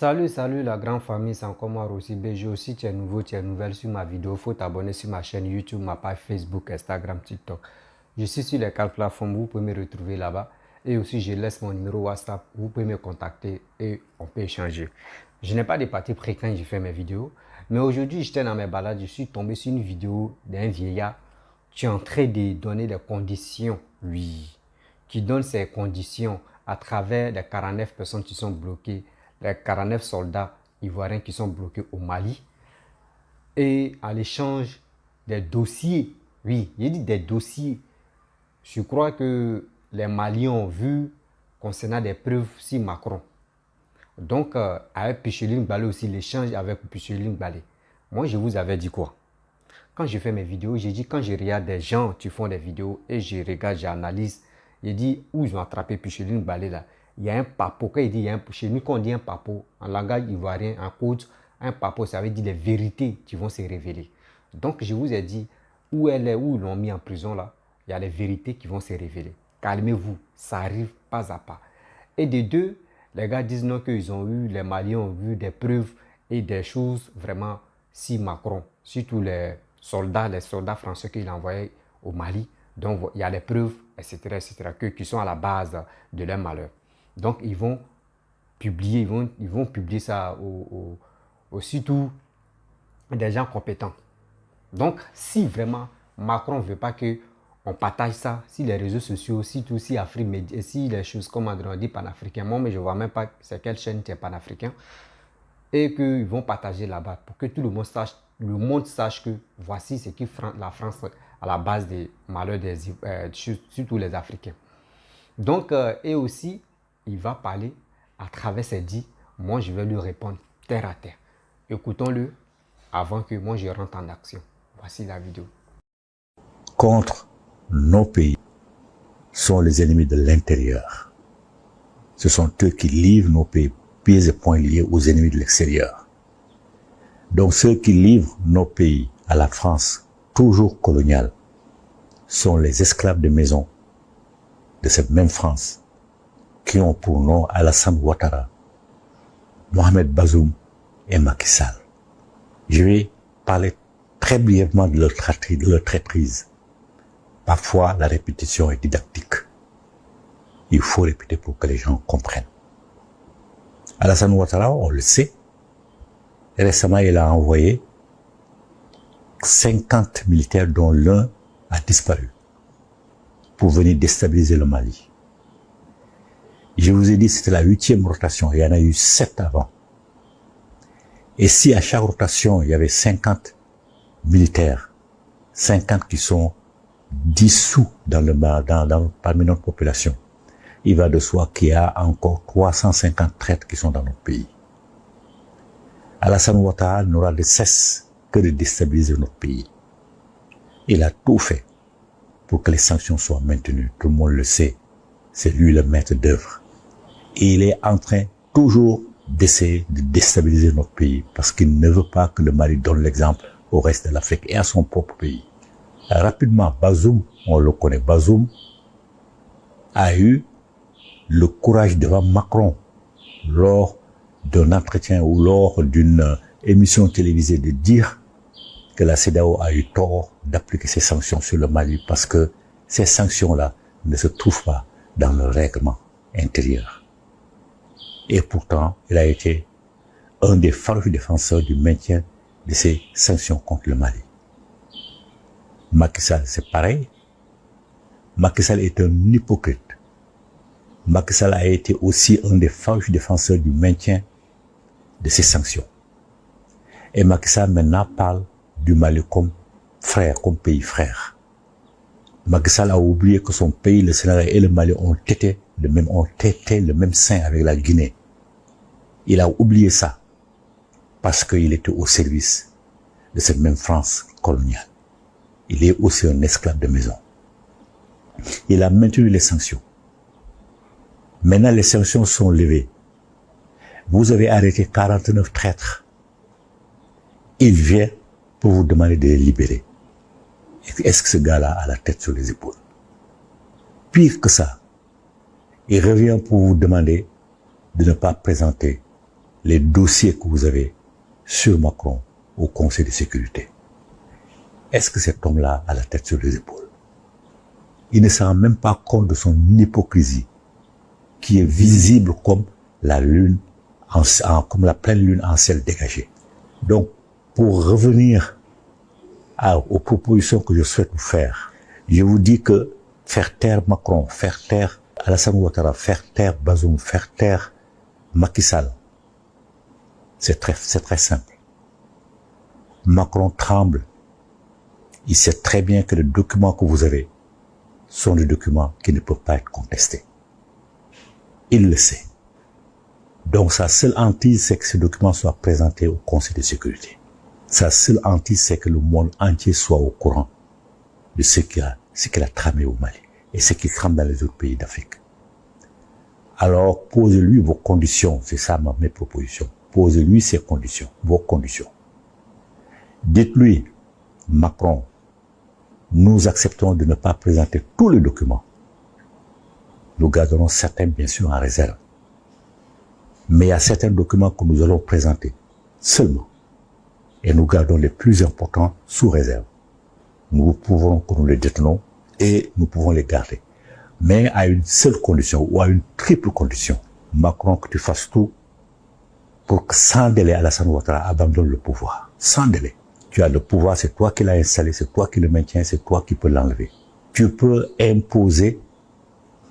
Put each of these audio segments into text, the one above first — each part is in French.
Salut la grande famille, c'est encore moi Rossi BG. Si tu es nouveau, tu es nouvelle sur ma vidéo, il faut t'abonner sur ma chaîne YouTube, ma page Facebook, Instagram, TikTok. Je suis sur les 4 plateformes, vous pouvez me retrouver là-bas. Et aussi, je laisse mon numéro WhatsApp, vous pouvez me contacter et on peut échanger. Je n'ai pas de parti pris quand je fais mes vidéos, mais aujourd'hui, j'étais dans mes balades, je suis tombé sur une vidéo d'un vieillard qui est en train de donner des conditions, oui, qui donne ces conditions à travers les 49 personnes qui sont bloquées, les 49 soldats ivoiriens qui sont bloqués au Mali, et à l'échange des dossiers, oui, il dit des dossiers. Je crois que les Maliens ont vu concernant des preuves sur Macron. Donc, avec Picheline Balé aussi, l'échange avec Picheline Balé. Moi, je vous avais dit quoi? Quand je fais mes vidéos, j'ai dit quand je regarde des gens qui font des vidéos et je regarde, j'analyse, j'ai dit où ils ont attrapé Picheline Balé là. Il y a un papo, quand il dit, chez nous, quand on dit un papo, en langage ivoirien, en code, un papo, ça veut dire les vérités qui vont se révéler. Donc, je vous ai dit, où elle est, où ils l'ont mis en prison là, il y a les vérités qui vont se révéler. Calmez-vous, ça arrive pas à pas. Et de deux, les gars disent non qu'ils ont eu, les Maliens ont vu des preuves et des choses vraiment si Macron, surtout les soldats français qu'il a envoyés au Mali. Donc, il y a les preuves, etc., qui sont à la base de leur malheur. Donc, ils vont publier, ils vont publier ça surtout des gens compétents. Donc, si vraiment Macron ne veut pas qu'on partage ça, si les réseaux sociaux, si tout, si Afrique, si les choses comme on dit panafricain, moi, mais je ne vois même pas c'est quelle chaîne qui est panafricain, et qu'ils vont partager là-bas pour que tout le monde sache que voici ce qui la France à la base des malheurs surtout les Africains. Donc, et aussi, il va parler à travers ses dits. Moi, je vais lui répondre terre à terre. Écoutons-le avant que moi je rentre en action. Voici la vidéo. Contre nos pays sont les ennemis de l'intérieur. Ce sont eux qui livrent nos pays pieds et poings liés aux ennemis de l'extérieur. Donc ceux qui livrent nos pays à la France, toujours coloniale, sont les esclaves de maison de cette même France qui ont pour nom Alassane Ouattara, Mohamed Bazoum et Macky Sall. Je vais parler très brièvement de leur traîtrise. Parfois, la répétition est didactique. Il faut répéter pour que les gens comprennent. Alassane Ouattara, on le sait, récemment, il a envoyé 50 militaires dont l'un a disparu pour venir déstabiliser le Mali. Je vous ai dit, c'était la 8e rotation. Il y en a eu 7 avant. Et si à chaque rotation, il y avait 50 militaires, 50 qui sont dissous parmi notre population, il va de soi qu'il y a encore 350 traîtres qui sont dans notre pays. Alassane Ouattara n'aura de cesse que de déstabiliser notre pays. Il a tout fait pour que les sanctions soient maintenues. Tout le monde le sait. C'est lui le maître d'œuvre. Et il est en train toujours d'essayer de déstabiliser notre pays parce qu'il ne veut pas que le Mali donne l'exemple au reste de l'Afrique et à son propre pays. Rapidement, Bazoum, on le connaît, Bazoum a eu le courage devant Macron lors d'un entretien ou lors d'une émission télévisée de dire que la CEDEAO a eu tort d'appliquer ces sanctions sur le Mali parce que ces sanctions-là ne se trouvent pas dans le règlement intérieur. Et pourtant, il a été un des farouches défenseurs du maintien de ces sanctions contre le Mali. Macky Sall, c'est pareil. Macky Sall est un hypocrite. Macky Sall a été aussi un des farouches défenseurs du maintien de ces sanctions. Et Macky Sall maintenant parle du Mali comme frère, comme pays frère. Macky Sall a oublié que son pays, le Sénégal et le Mali ont été le même sein avec la Guinée. Il a oublié ça parce qu'il était au service de cette même France coloniale. Il est aussi un esclave de maison. Il a maintenu les sanctions. Maintenant, les sanctions sont levées. Vous avez arrêté 49 traîtres. Il vient pour vous demander de les libérer. Est-ce que ce gars-là a la tête sur les épaules? Pire que ça, il revient pour vous demander de ne pas présenter les dossiers que vous avez sur Macron au Conseil de sécurité. Est-ce que cet homme-là a la tête sur les épaules? Il ne se rend même pas compte de son hypocrisie, qui est visible comme la lune, comme la pleine lune en ciel dégagé. Donc, pour revenir aux propositions que je souhaite vous faire, je vous dis que faire taire Macron, faire taire Alassane Ouattara, faire taire Bazoum, faire taire Macky Sall, c'est très simple. Macron tremble. Il sait très bien que les documents que vous avez sont des documents qui ne peuvent pas être contestés. Il le sait. Donc sa seule hantise, c'est que ces documents soient présentés au Conseil de sécurité. Sa seule hantise, c'est que le monde entier soit au courant de ce qu'il a tramé au Mali et ce qu'il trame dans les autres pays d'Afrique. Alors, posez-lui vos conditions. C'est ça mes propositions. Posez-lui ses conditions, vos conditions. Dites-lui, Macron, nous acceptons de ne pas présenter tous les documents. Nous garderons certains, bien sûr, en réserve. Mais il y a certains documents que nous allons présenter seulement. Et nous gardons les plus importants sous réserve. Nous pouvons que nous les détenons et nous pouvons les garder. Mais à une seule condition, ou à une triple condition. Macron, que tu fasses tout pour que sans délai Alassane Ouattara abandonne le pouvoir. Sans délai. Tu as le pouvoir, c'est toi qui l'as installé, c'est toi qui le maintiens, c'est toi qui peux l'enlever. Tu peux imposer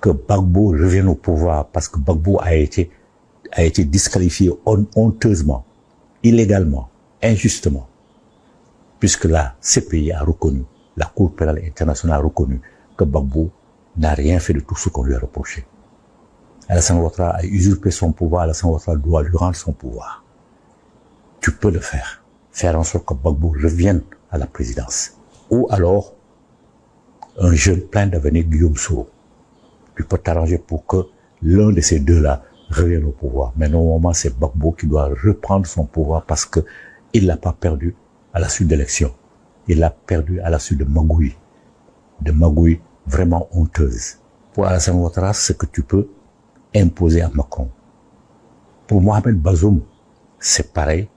que Gbagbo revienne au pouvoir parce que Gbagbo a été disqualifié honteusement, illégalement, injustement, puisque la CPI a reconnu, la Cour pénale internationale a reconnu que Gbagbo n'a rien fait de tout ce qu'on lui a reproché. Alassane Ouattara a usurpé son pouvoir, Alassane Ouattara doit lui rendre son pouvoir. Tu peux le faire. Faire en sorte que Gbagbo revienne à la présidence. Ou alors, un jeune plein d'avenir, Guillaume Soro. Tu peux t'arranger pour que l'un de ces deux-là revienne au pouvoir. Mais normalement, c'est Gbagbo qui doit reprendre son pouvoir parce que il l'a pas perdu à la suite d'élections. Il l'a perdu à la suite de magouilles vraiment honteuses. Pour Alassane Ouattara, ce que tu peux imposer à Macron. Pour Mohamed Bazoum, c'est pareil.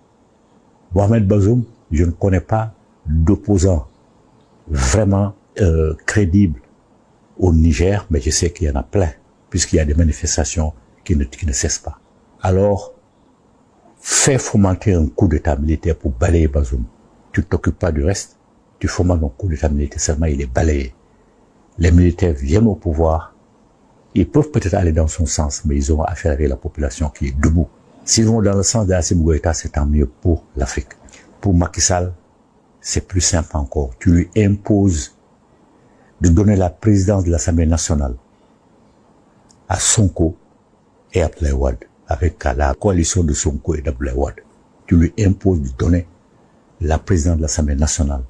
Mohamed Bazoum, je ne connais pas d'opposant vraiment crédible au Niger, mais je sais qu'il y en a plein, puisqu'il y a des manifestations qui ne cessent pas. Alors, fais fomenter un coup d'état militaire pour balayer Bazoum. Tu ne t'occupes pas du reste, tu fomentes un coup d'état militaire, seulement il est balayé. Les militaires viennent au pouvoir, ils peuvent peut-être aller dans son sens, mais ils ont affaire avec la population qui est debout. S'ils vont dans le sens d'Assimi Goïta, c'est tant mieux pour l'Afrique. Pour Macky Sall, c'est plus simple encore. Tu lui imposes de donner la présidence de l'Assemblée nationale à Sonko et Abdoulaye Wade, avec la coalition de Sonko et d'Abdoulaye Wade. Tu lui imposes de donner la présidence de l'Assemblée nationale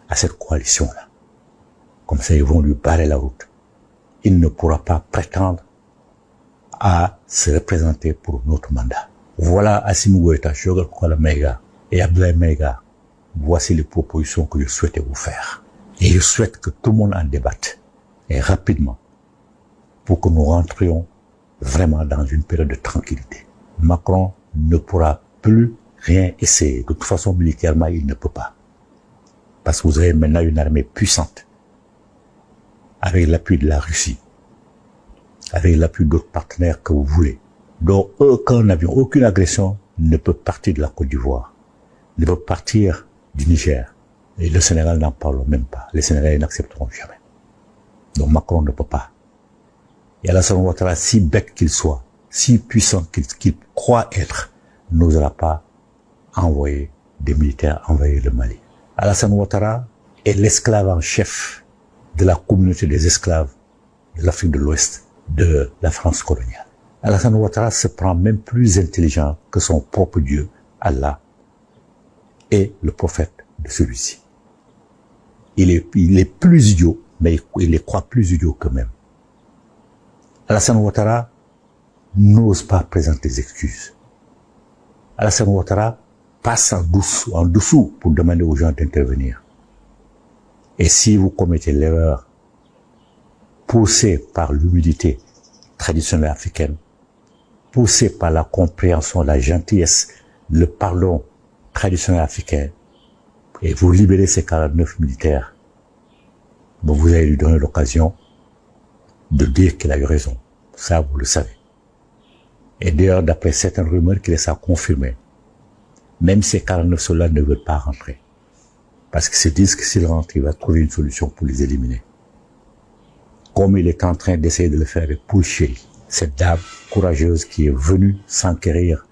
à cette coalition-là. Comme ça, ils vont lui barrer la route. Il ne pourra pas prétendre à se représenter pour un autre mandat. Voilà Assimi Goïta, Choguel Kola Maïga et Abdoulaye Maïga. Voici les propositions que je souhaitais vous faire. Et je souhaite que tout le monde en débatte, et rapidement, pour que nous rentrions vraiment dans une période de tranquillité. Macron ne pourra plus rien essayer. De toute façon, militairement, il ne peut pas. Parce que vous avez maintenant une armée puissante, avec l'appui de la Russie, avec l'appui d'autres partenaires que vous voulez. Donc, aucun avion, aucune agression ne peut partir de la Côte d'Ivoire, ne peut partir du Niger. Et le Sénégal n'en parle même pas. Les Sénégalais n'accepteront jamais. Donc, Macron ne peut pas. Et Alassane Ouattara, si bête qu'il soit, si puissant qu'il croit être, n'osera pas envoyer des militaires envahir le Mali. Alassane Ouattara est l'esclave en chef de la communauté des esclaves de l'Afrique de l'Ouest, de la France coloniale. Alassane Ouattara se prend même plus intelligent que son propre Dieu, Allah, et le prophète de celui-ci. Il est plus idiot, mais il les croit plus idiots qu'eux-mêmes. Alassane Ouattara n'ose pas présenter des excuses. Alassane Ouattara passe en dessous pour demander aux gens d'intervenir. Et si vous commettez l'erreur poussée par l'humilité traditionnelle africaine, poussé par la compréhension, la gentillesse, le pardon traditionnel africain, et vous libérez ces 49 militaires, bon, vous allez lui donner l'occasion de dire qu'il a eu raison. Ça, vous le savez. Et d'ailleurs, d'après certaines rumeurs qui laissent à confirmer, même ces 49 soldats ne veulent pas rentrer. Parce qu'ils se disent que s'ils rentrent, il va trouver une solution pour les éliminer. Comme il est en train d'essayer de le faire avec Pouché, cette dame courageuse qui est venue s'enquérir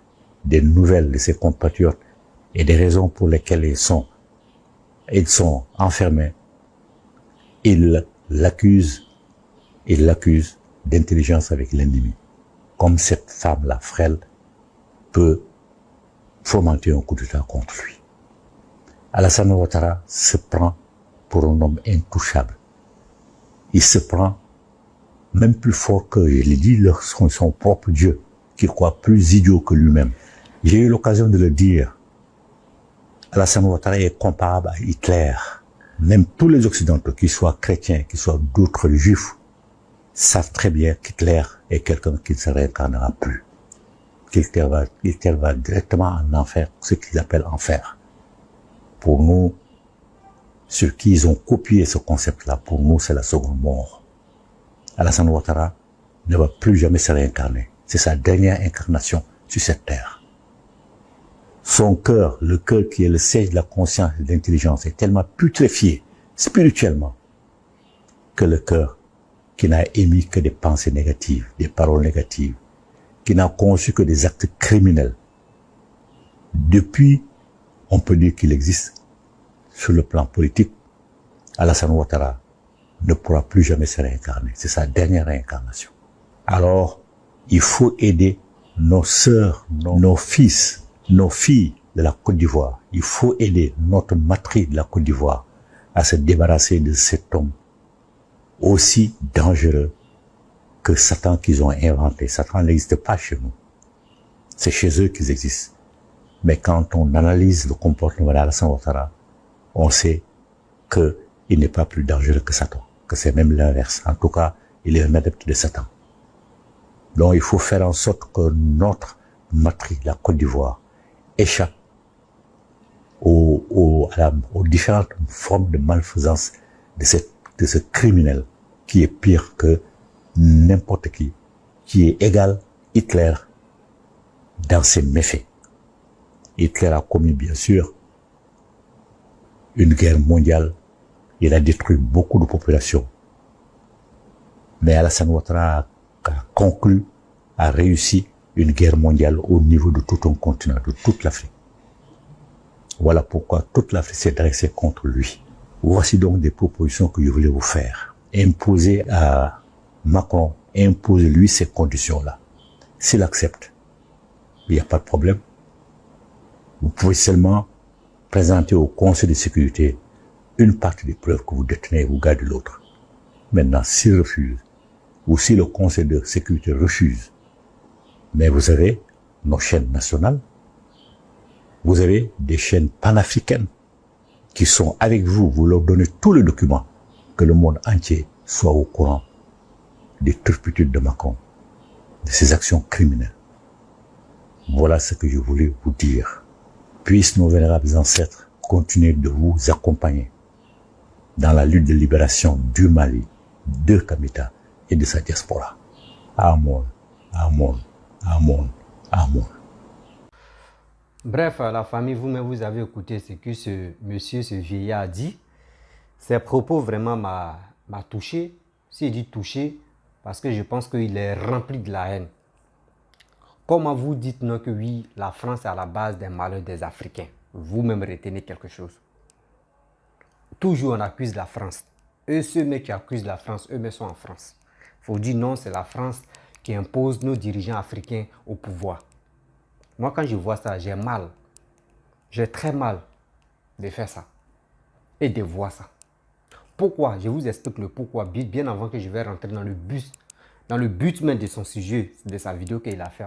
des nouvelles de ses compatriotes et des raisons pour lesquelles ils sont enfermés. Il l'accuse d'intelligence avec l'ennemi. Comme cette femme-là, frêle, peut fomenter un coup d'État contre lui. Alassane Ouattara se prend pour un homme intouchable. Il se prend même plus fort que, je l'ai dit, son propre Dieu, qui croit plus idiot que lui-même. J'ai eu l'occasion de le dire. Alassane Ouattara est comparable à Hitler. Même tous les Occidentaux, qu'ils soient chrétiens, qu'ils soient d'autres juifs, savent très bien qu'Hitler est quelqu'un qui ne se réincarnera plus. Hitler va directement en enfer, ce qu'ils appellent enfer. Pour nous, ceux qui ils ont copié ce concept-là, pour nous, c'est la seconde mort. Alassane Ouattara ne va plus jamais se réincarner. C'est sa dernière incarnation sur cette terre. Son cœur, le cœur qui est le siège de la conscience et de l'intelligence, est tellement putréfié spirituellement que le cœur qui n'a émis que des pensées négatives, des paroles négatives, qui n'a conçu que des actes criminels. Depuis, on peut dire qu'il existe sur le plan politique, Alassane Ouattara ne pourra plus jamais se réincarner. C'est sa dernière réincarnation. Alors, il faut aider nos sœurs, nos fils, nos filles de la Côte d'Ivoire. Il faut aider notre matrice de la Côte d'Ivoire à se débarrasser de cet homme aussi dangereux que Satan qu'ils ont inventé. Satan n'existe pas chez nous. C'est chez eux qu'ils existent. Mais quand on analyse le comportement d'Alassane Ouattara, on sait qu'il n'est pas plus dangereux que Satan, que c'est même l'inverse. En tout cas, il est un adepte de Satan. Donc il faut faire en sorte que notre matrice, la Côte d'Ivoire, échappe aux différentes formes de malfaisance de ce criminel qui est pire que n'importe qui est égal Hitler dans ses méfaits. Hitler a commis bien sûr une guerre mondiale, il a détruit beaucoup de populations. Mais Alassane Ouattara a réussi une guerre mondiale au niveau de tout un continent, de toute l'Afrique. Voilà pourquoi toute l'Afrique s'est dressée contre lui. Voici donc des propositions que je voulais vous faire. Imposer à Macron, imposer-lui ces conditions-là. S'il accepte, il n'y a pas de problème. Vous pouvez seulement présenter au Conseil de sécurité une partie des preuves que vous détenez et vous gardez l'autre. Maintenant, s'il refuse, ou si le Conseil de sécurité refuse, mais vous avez nos chaînes nationales, vous avez des chaînes panafricaines qui sont avec vous, vous leur donnez tous les documents, que le monde entier soit au courant des turpitudes de Macron, de ses actions criminelles. Voilà ce que je voulais vous dire. Puissent nos vénérables ancêtres continuer de vous accompagner dans la lutte de libération du Mali, de Kamita et de sa diaspora. Amen, amen, amen, amen. Bref, la famille, vous-même, vous avez écouté ce que ce monsieur, ce vieillard a dit. Ses propos vraiment m'a touché. S'il dit touché, parce que je pense qu'il est rempli de la haine. Comment vous dites non que oui, la France est à la base des malheurs des Africains? Vous-même retenez quelque chose. Toujours on accuse la France. Eux, ceux qui accusent la France, eux-mêmes sont en France. Il faut dire non, c'est la France qui impose nos dirigeants africains au pouvoir. Moi, quand je vois ça, j'ai mal. J'ai très mal de faire ça et de voir ça. Pourquoi? Je vous explique le pourquoi bien avant que je vais rentrer dans le but même de son sujet, de sa vidéo qu'il a fait.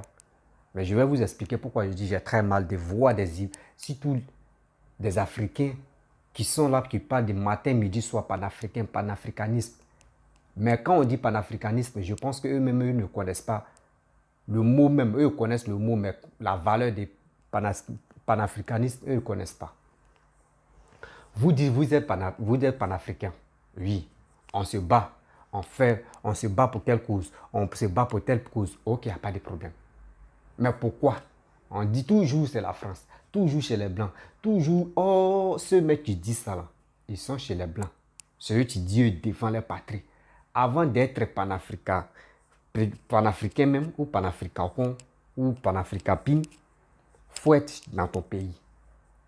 Mais je vais vous expliquer pourquoi je dis j'ai très mal de voir surtout des Africains qui sont là, qui parlent de matin, midi, soir, panafricain, panafricanisme. Mais quand on dit panafricanisme, je pense qu'eux-mêmes ne connaissent pas le mot même, eux connaissent le mot, mais la valeur des panafricanistes, eux ne connaissent pas. Vous dites, vous êtes panafricain. Oui, on se bat. On se bat pour quelle cause? On se bat pour telle cause. Ok, il n'y a pas de problème. Mais pourquoi? On dit toujours c'est la France. Toujours chez les Blancs. Toujours, oh, ceux mecs qui disent ça là, ils sont chez les Blancs. Ceux qui disent défendent leur patrie. Avant d'être panafricain même, ou panafricain ou panafricapine, il faut être dans ton pays.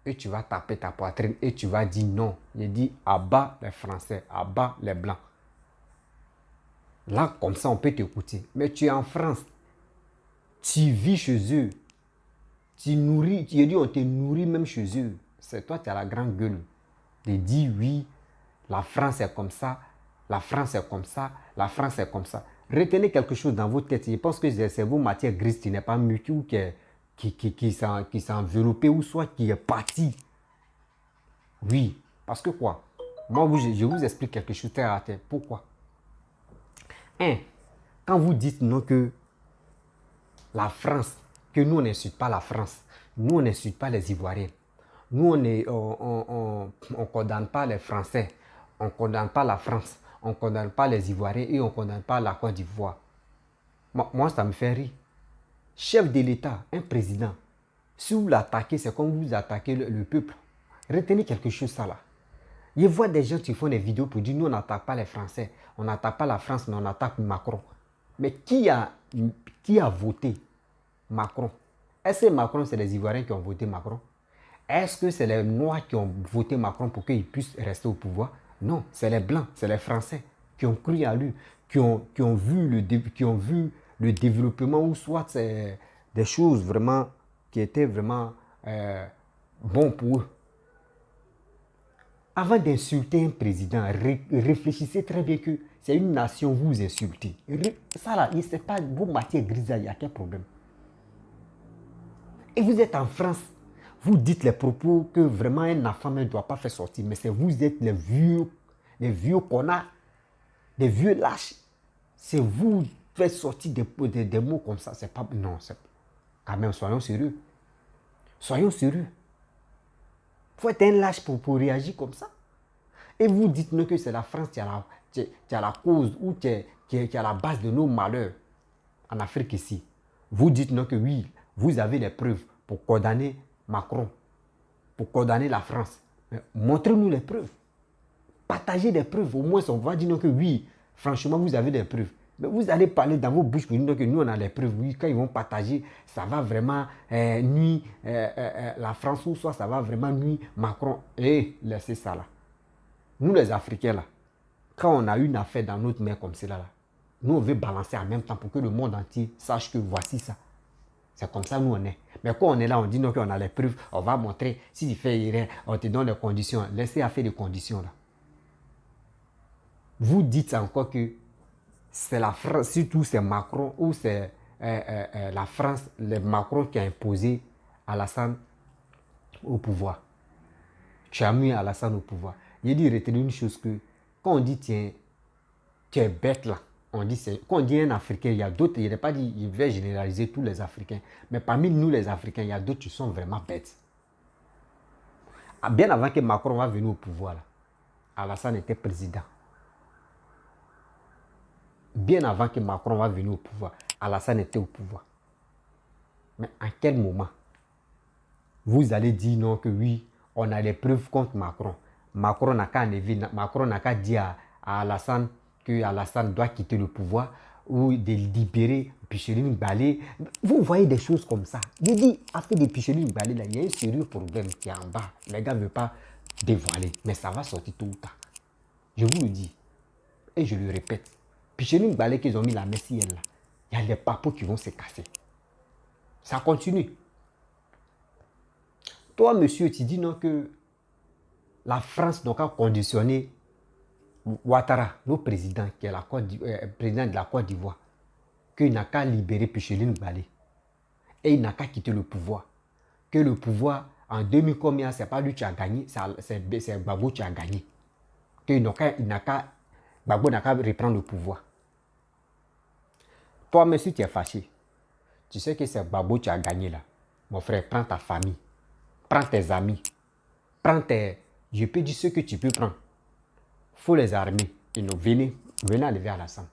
Et tu vas taper ta poitrine et tu vas dire non. Il dit abat les Français, abat les Blancs. Là, comme ça, on peut t'écouter. Mais tu es en France. Tu vis chez eux. Tu nourris, tu dis on te nourrit même chez eux. C'est toi qui as la grande gueule. De dire oui, la France est comme ça, la France est comme ça, la France est comme ça. Retenez quelque chose dans vos têtes. Je pense que c'est vos matières grises qui n'est pas mûrie ou qui s'est enveloppé ou soit qui est parti. Oui, parce que quoi? Moi, je vous explique quelque chose terre à terre. Pourquoi? Quand vous dites non que la France, que nous on n'insulte pas la France, nous on n'insulte pas les Ivoiriens, nous on ne condamne pas les Français, on ne condamne pas la France, on ne condamne pas les Ivoiriens et on ne condamne pas la Côte d'Ivoire. Moi, ça me fait rire. Chef de l'État, un président, si vous l'attaquez, c'est comme vous attaquez le peuple. Retenez quelque chose ça là. Je vois des gens qui font des vidéos pour dire nous on n'attaque pas les Français, on n'attaque pas la France, mais on attaque Macron. Mais qui a voté Macron? Est-ce que Macron, c'est les Ivoiriens qui ont voté Macron? Est-ce que c'est les Noirs qui ont voté Macron pour qu'il puisse rester au pouvoir? Non, c'est les Blancs, c'est les Français qui ont cru à lui, qui ont vu le développement ou soit c'est des choses vraiment qui étaient vraiment bons pour eux. Avant d'insulter un président, réfléchissez très bien que c'est une nation vous insultez. Ça là, c'est pas vos matières grises, il y a quel problème? Et vous êtes en France, vous dites les propos que vraiment un enfant ne doit pas faire sortir, mais c'est vous êtes les vieux connards, les vieux lâches. C'est vous faites sortir des mots comme ça, c'est pas... Non, c'est... Quand même, soyons sérieux. Soyons sérieux. Il faut être un lâche pour réagir comme ça. Et vous dites non que c'est la France qui a la cause ou qui a la base de nos malheurs en Afrique ici. Vous dites non que oui, vous avez les preuves pour condamner Macron, pour condamner la France. Mais montrez-nous les preuves. Partagez des preuves. Au moins, on va dire non que oui, franchement, vous avez des preuves. Mais vous allez parler dans vos bouches pour dire que nous, on a les preuves. Oui, quand ils vont partager, ça va vraiment nuire la France ou soit ça va vraiment nuire Macron. Laissez ça là. Nous, les Africains, là, quand on a une affaire dans notre main comme cela, là, nous, on veut balancer en même temps pour que le monde entier sache que voici ça. C'est comme ça, nous, on est. Mais quand on est là, on dit non, qu'on a les preuves, on va montrer. Si tu fais erreur, on te donne les conditions. Laissez à faire les conditions, là. Vous dites encore que c'est la France, surtout c'est Macron ou c'est la France, le Macron qui a imposé Alassane au pouvoir. Tu as mis Alassane au pouvoir. Il dit, retenez une chose que, quand on dit, tiens, tu es bête là, on dit, quand on dit un Africain, il y a d'autres, il n'est pas dit, il va généraliser tous les Africains, mais parmi nous les Africains, il y a d'autres qui sont vraiment bêtes. Bien avant que Macron va venir au pouvoir, là, Alassane était président. Bien avant que Macron va venir au pouvoir, Alassane était au pouvoir. Mais à quel moment vous allez dire non que oui, on a des preuves contre Macron. Macron n'a qu'à dire à Alassane que Alassane doit quitter le pouvoir ou de libérer Picheline Balé. Vous voyez des choses comme ça. Je dis, affaire de Picheline Balé, là, il y a un sérieux problème qui est en bas. Les gars ne veulent pas dévoiler, mais ça va sortir tôt ou tard. Je vous le dis, et je le répète. Picheline Balé qu'ils ont mis la messielle là, il y a des papos qui vont se casser. Ça continue. Toi, monsieur, tu dis non que la France n'a qu'à conditionner Ouattara, le président, qui est président de la Côte d'Ivoire, qu'il n'a qu'à libérer Picheline Balé. Et il n'a qu'à quitter le pouvoir. Que le pouvoir, en 2000 combien, c'est pas lui qui a gagné, c'est Gbagbo qui a gagné. Gbagbo n'a qu'à reprendre le pouvoir. Toi, monsieur, tu es fâché. Tu sais que c'est Gbagbo tu as gagné là. Mon frère, prends ta famille. Prends tes amis. Prends tes... Je peux dire ce que tu peux prendre. Faut les armer. Et nous, venez enlever Alassane.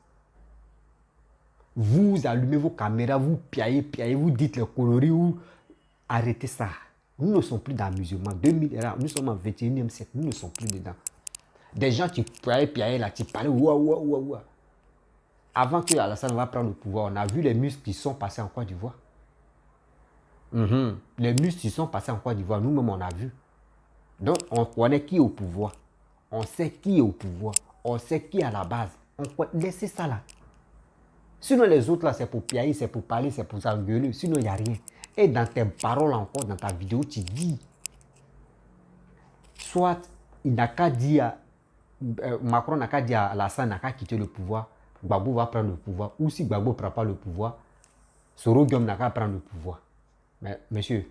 Vous allumez vos caméras, vous piaillez, vous dites les coloris, vous arrêtez ça. Nous ne sommes plus dans le musulman. Nous sommes au 21e siècle, nous ne sommes plus dedans. Des gens qui piaillent là, qui parlaient, ouah. Avant que Alassane va prendre le pouvoir, on a vu les muscles qui sont passés en Côte d'Ivoire. Les muscles qui sont passés en Côte d'Ivoire, nous-mêmes on a vu. Donc on connaît qui est au pouvoir. On sait qui est au pouvoir. On sait qui est à la base. Laissez ça là. Sinon les autres là, c'est pour piailler, c'est pour parler, c'est pour s'engueuler. Sinon il n'y a rien. Et dans tes paroles encore, dans ta vidéo, tu dis, soit il n'a qu'à dire, Macron n'a qu'à dire à Alassane n'a qu'à quitter le pouvoir, Gbagbo va prendre le pouvoir. Ou si Gbagbo ne prend pas le pouvoir, Soro Guillaume n'a qu'à prendre le pouvoir. Mais monsieur,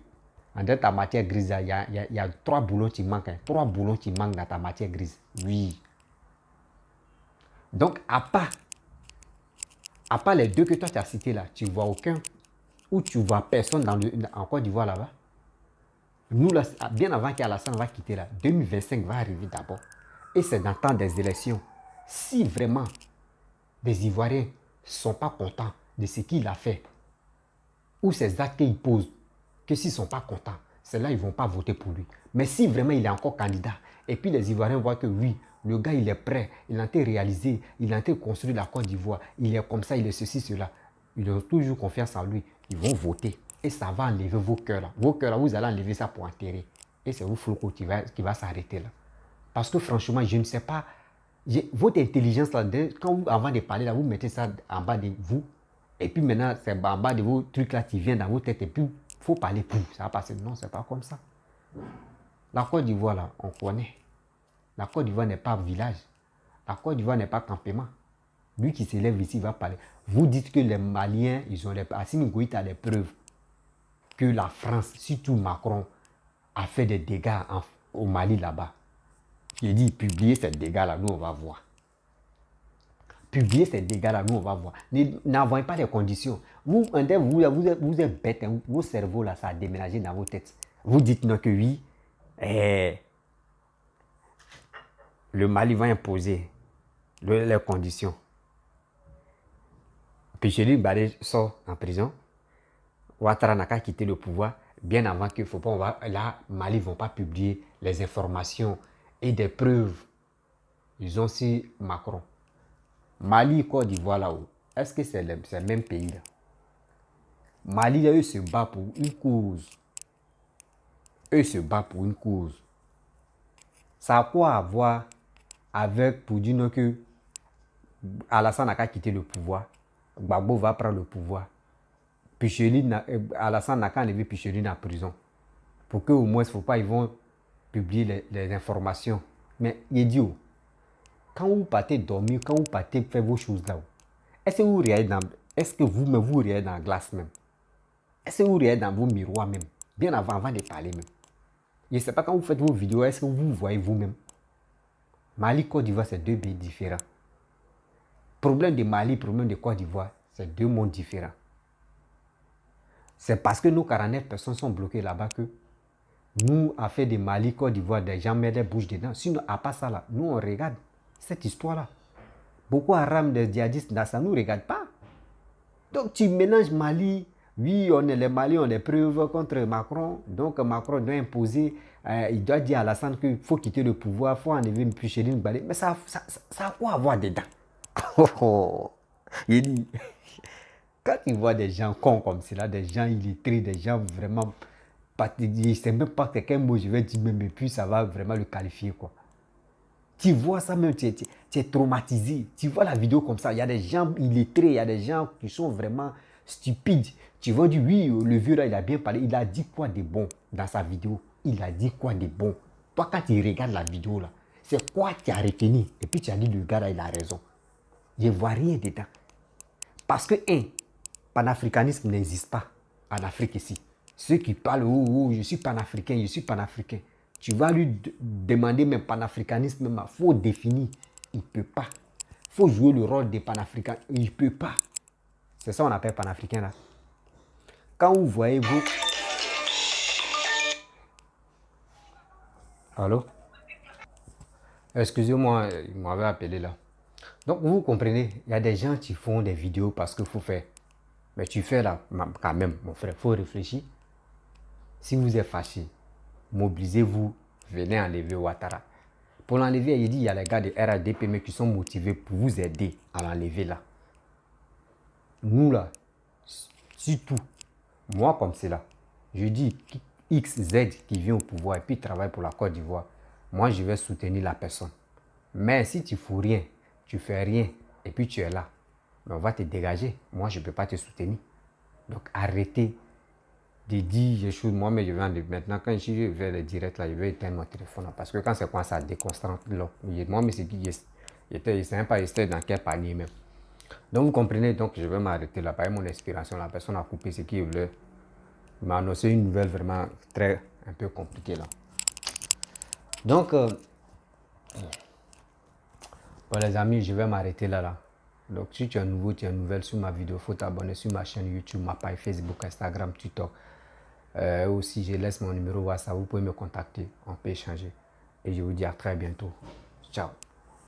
dans ta matière grise, il y a 3 boulons qui manquent. 3 boulons qui manquent dans ta matière grise. Oui. Donc, à part les 2 que toi tu as cités là, tu ne vois aucun, ou tu ne vois personne en Côte d'Ivoire là-bas. Nous, là, bien avant qu'Alassane va quitter là, 2025 va arriver d'abord. Et c'est dans le temps des élections. Si vraiment les Ivoiriens ne sont pas contents de ce qu'il a fait, ou ces actes qu'il pose, que s'ils ne sont pas contents, c'est là ils ne vont pas voter pour lui. Mais si vraiment il est encore candidat, et puis les Ivoiriens voient que oui, le gars il est prêt, il a été réalisé, il a été construit la Côte d'Ivoire, il est comme ça, il est ceci, cela, ils ont toujours confiance en lui, ils vont voter. Et ça va enlever vos cœurs là. Vos cœurs là, vous allez enlever ça pour enterrer. Et c'est vous, Floko, qui va s'arrêter là. Parce que franchement, je ne sais pas, votre intelligence là, quand vous, avant de parler là, vous mettez ça en bas de vous, et puis maintenant, c'est en bas de vos trucs là qui viennent dans vos têtes, et puis il faut parler pour ça va passer. Non, c'est pas comme ça. La Côte d'Ivoire là, on connaît. La Côte d'Ivoire n'est pas village. La Côte d'Ivoire n'est pas campement. Lui qui s'élève ici va parler. Vous dites que les Maliens, ils ont Assimi Goïta a les preuves que la France, surtout Macron, a fait des dégâts au Mali là-bas. Il dit, publiez ces dégâts-là, nous on va voir. Publiez ces dégâts-là, nous on va voir. N'envoyez pas les conditions. Vous êtes bêtes, hein, vos cerveaux là, ça a déménagé dans vos têtes. Vous dites non que oui, le Mali va imposer les conditions. Puis Chéri Badé sort en prison. Ouattara n'a qu'à quitter le pouvoir bien avant qu'il ne faut pas. Là, Mali ne vont pas publier les informations et des preuves. Ils ont aussi Macron. Mali, Côte d'Ivoire là-haut. Est-ce que c'est le même pays là? Mali, eux se battent pour une cause. Eux se battent pour une cause. Ça a quoi à voir avec pour dire non que Alassane n'a qu'à quitter le pouvoir. Gbagbo va prendre le pouvoir. Alassane n'a qu'à enlever Picheline en prison. Pour qu'au moins, il ne faut pas, ils vont publier les informations. Mais idiot, quand vous partez dormir, quand vous partez faire vos choses là, est-ce que vous-même vous regardez dans la glace même? Est-ce que vous regardez dans vos miroirs même? Bien avant de parler même. Je ne sais pas quand vous faites vos vidéos, est-ce que vous voyez vous-même? Mali, Côte d'Ivoire, c'est 2 pays différents. Problème de Mali, problème de Côte d'Ivoire, c'est 2 mondes différents. C'est parce que nos 49 personnes sont bloquées là-bas que nous, à faire de Mali, Côte d'Ivoire, des gens mettent des bouches dedans. Sinon, à part ça là, nous on regarde cette histoire-là. Beaucoup Haram des djihadistes, ça ne nous regarde pas. Donc tu mélanges Mali, oui, les Maliens ont des preuves contre Macron, donc Macron doit imposer, il doit dire à Alassane qu'il faut quitter le pouvoir, il faut enlever Micheline Balé. Mais ça a quoi à voir dedans? Il dit, quand tu vois des gens cons comme cela, des gens illettrés, des gens vraiment, je ne sais même pas quel mot je vais dire, mais puis ça va vraiment le qualifier quoi. Tu vois ça même, tu es traumatisé. Tu vois la vidéo comme ça, il y a des gens illettrés, il y a des gens qui sont vraiment stupides. Tu vas dire, oui, le vieux là, il a bien parlé. Il a dit quoi de bon dans sa vidéo? Il a dit quoi de bon? Toi, quand tu regardes la vidéo là, c'est quoi tu as retenu? Et puis tu as dit, le gars là, il a raison. Je ne vois rien dedans. Parce que, panafricanisme n'existe pas en Afrique ici. Ceux qui parlent, oh, je suis panafricain, je suis panafricain. Tu vas lui demander même panafricanisme, il faut définir. Il ne peut pas. Il faut jouer le rôle des panafricains. Il ne peut pas. C'est ça qu'on appelle panafricain là. Quand vous voyez vous... Allô? Excusez-moi, il m'avait appelé là. Donc, vous comprenez, il y a des gens qui font des vidéos parce qu'il faut faire. Mais tu fais là, quand même, mon frère, il faut réfléchir. Si vous êtes fâché, mobilisez-vous, venez enlever Ouattara. Pour l'enlever, il dit il y a les gars de RADP mais qui sont motivés pour vous aider à l'enlever là. Nous là, surtout, moi comme c'est là, je dis XZ qui vient au pouvoir et puis travaille pour la Côte d'Ivoire, moi je vais soutenir la personne. Mais si tu ne fous rien, tu fais rien et puis tu es là, mais on va te dégager. Moi je ne peux pas te soutenir. Donc arrêtez de dire des choses. Moi, mais je vais enlever. Maintenant, quand je vais le direct là, je vais éteindre mon téléphone là, parce que quand c'est quoi ça déconcentre là. Moi, mais c'est qui je sais même pas dans quel panier même. Donc vous comprenez, donc je vais m'arrêter là. Par mon inspiration, la personne a coupé ce qu'il voulait. Il m'a annoncé une nouvelle vraiment un peu compliquée là. Donc, pour les amis, je vais m'arrêter là. Donc, si tu es nouveau, tu es nouvelle sur ma vidéo, il faut t'abonner sur ma chaîne YouTube, ma page Facebook, Instagram, TikTok. Aussi, je laisse mon numéro WhatsApp, vous pouvez me contacter, on peut échanger. Et je vous dis à très bientôt. Ciao.